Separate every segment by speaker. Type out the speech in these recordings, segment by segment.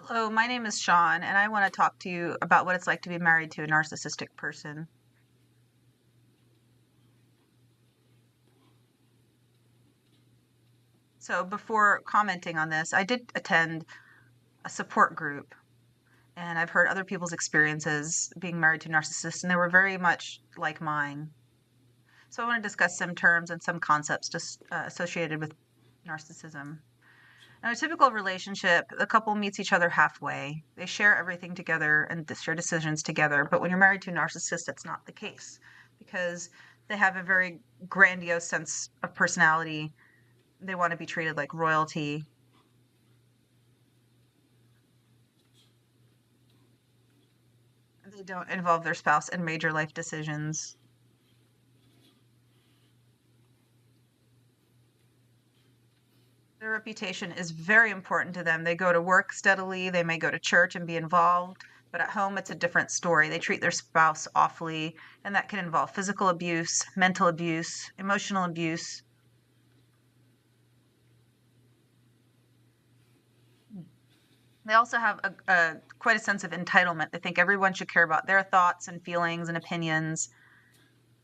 Speaker 1: Hello, my name is Sean, and I want to talk to you about what it's like to be married to a narcissistic person. So, before commenting on this, I did attend a support group, and I've heard other people's experiences being married to narcissists, and they were very much like mine. So, I want to discuss some terms and some concepts just associated with narcissism. In a typical relationship, the couple meets each other halfway. They share everything together and share decisions together. But when you're married to a narcissist, that's not the case because they have a very grandiose sense of personality. They want to be treated like royalty. They don't involve their spouse in major life decisions. Their reputation is very important to them. They go to work steadily, they may go to church and be involved, but at home it's a different story. They treat their spouse awfully, and that can involve physical abuse, mental abuse, emotional abuse. They also have quite a sense of entitlement. They think everyone should care about their thoughts and feelings and opinions,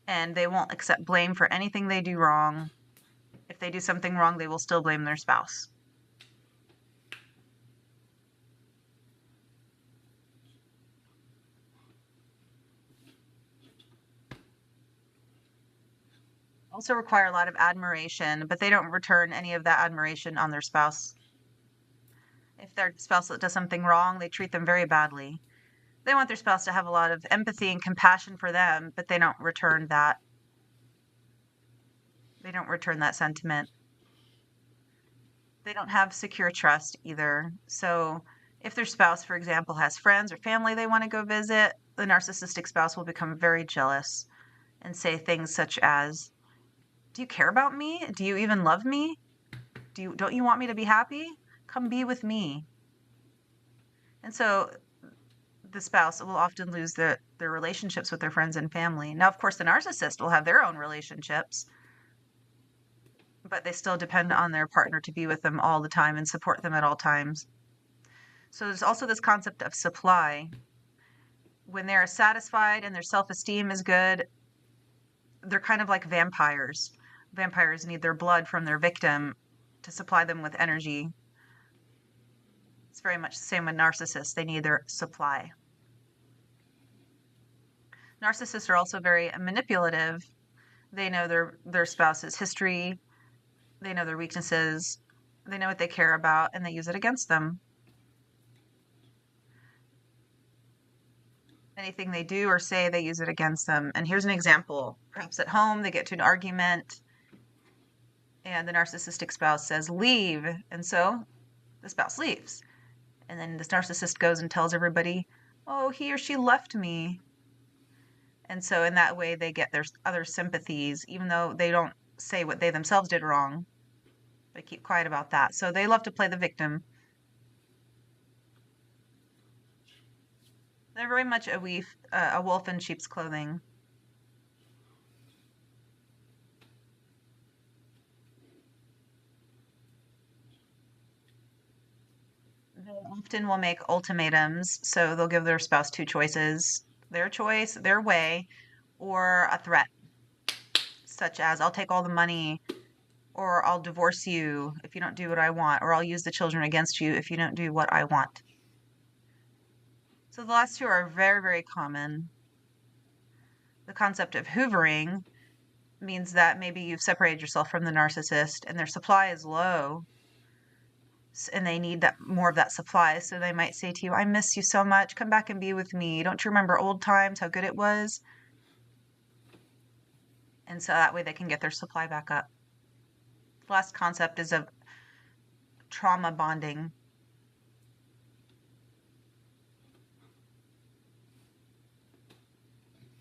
Speaker 1: and they won't accept blame for anything they do wrong. If they do something wrong, they will still blame their spouse. Also require a lot of admiration, but they don't return any of that admiration on their spouse. If their spouse does something wrong, they treat them very badly. They want their spouse to have a lot of empathy and compassion for them, but they don't return that. They don't return that sentiment. They don't have secure trust either. So, if their spouse, for example, has friends or family they want to go visit, the narcissistic spouse will become very jealous and say things such as, "Do you care about me? Do you even love me? Don't you want me to be happy? Come be with me." And so the spouse will often lose their relationships with their friends and family. Now, of course, the narcissist will have their own relationships, but they still depend on their partner to be with them all the time and support them at all times. So there's also this concept of supply. When they're satisfied and their self-esteem is good, they're kind of like vampires. Vampires need their blood from their victim to supply them with energy. It's very much the same with narcissists. They need their supply. Narcissists are also very manipulative. They know their spouse's history, they know their weaknesses, they know what they care about, and they use it against them. Anything they do or say, they use it against them. And here's an example. Perhaps at home, they get to an argument, and the narcissistic spouse says, "Leave." And so the spouse leaves. And then this narcissist goes and tells everybody, "Oh, he or she left me." And so in that way, they get their other sympathies, even though they don't say what they themselves did wrong. They keep quiet about that. So they love to play the victim. They're very much a wolf in sheep's clothing. They often will make ultimatums, so they'll give their spouse two choices, their choice, their way, or a threat, such as, "I'll take all the money," or, "I'll divorce you if you don't do what I want," or, "I'll use the children against you if you don't do what I want." So the last two are very, very common. The concept of hoovering means that maybe you've separated yourself from the narcissist and their supply is low and they need that more of that supply. So they might say to you, "I miss you so much. Come back and be with me. Don't you remember old times, how good it was?" And so that way they can get their supply back up. The last concept is of trauma bonding.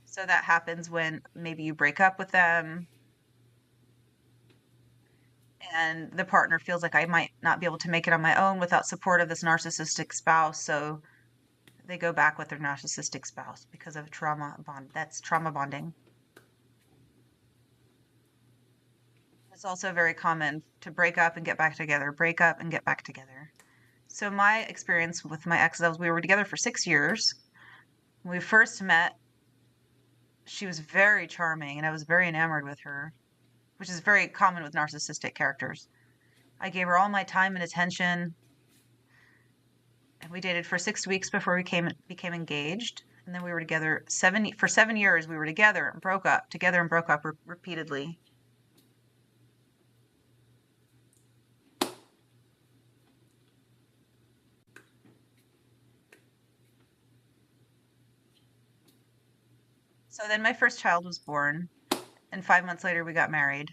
Speaker 1: So that happens when maybe you break up with them and the partner feels like, "I might not be able to make it on my own without support of this narcissistic spouse." So they go back with their narcissistic spouse because of trauma bond. That's trauma bonding. It's also very common to break up and get back together, break up and get back together. So my experience with my ex was we were together for 6 years. When we first met, she was very charming and I was very enamored with her, which is very common with narcissistic characters. I gave her all my time and attention, and we dated for 6 weeks before we became engaged. And then we were together for 7 years. We were together and broke up, together and broke up repeatedly. So then my first child was born, and 5 months later we got married.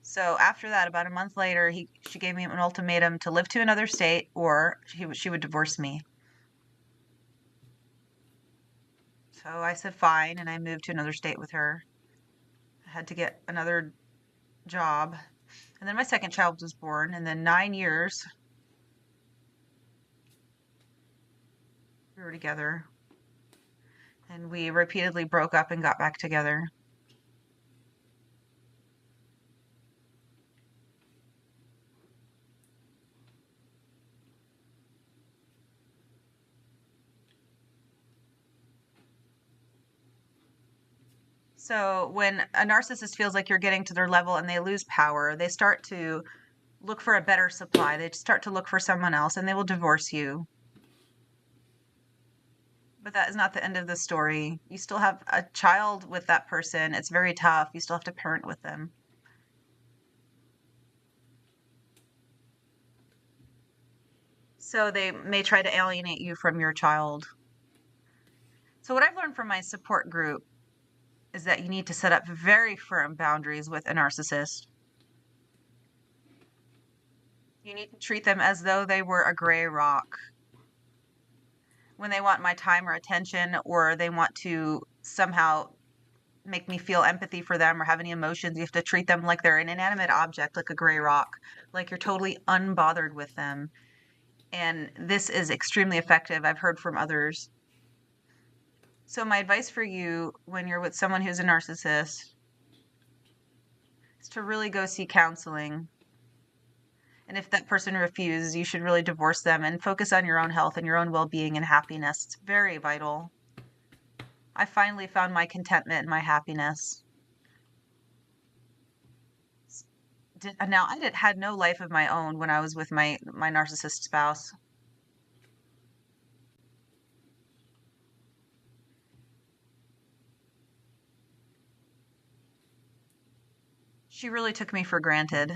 Speaker 1: So after that, about a month later, she gave me an ultimatum to live to another state or she would divorce me. So I said fine, and I moved to another state with her. I had to get another job. And then my second child was born, and then 9 years we were together. And we repeatedly broke up and got back together. So when a narcissist feels like you're getting to their level and they lose power, they start to look for a better supply. They start to look for someone else and they will divorce you. But that is not the end of the story. You still have a child with that person. It's very tough. You still have to parent with them. So they may try to alienate you from your child. So what I've learned from my support group is that you need to set up very firm boundaries with a narcissist. You need to treat them as though they were a gray rock. When they want my time or attention, or they want to somehow make me feel empathy for them or have any emotions, you have to treat them like they're an inanimate object, like a gray rock, like you're totally unbothered with them. And this is extremely effective. I've heard from others. So my advice for you when you're with someone who's a narcissist is to really go see counseling. And if that person refuses, you should really divorce them and focus on your own health and your own well-being and happiness. It's very vital. I finally found my contentment and my happiness. Now I had no life of my own when I was with my narcissist spouse. She really took me for granted.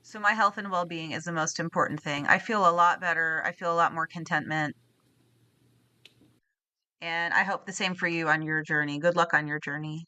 Speaker 1: So my health and well-being is the most important thing. I feel a lot better. I feel a lot more contentment. And I hope the same for you on your journey. Good luck on your journey.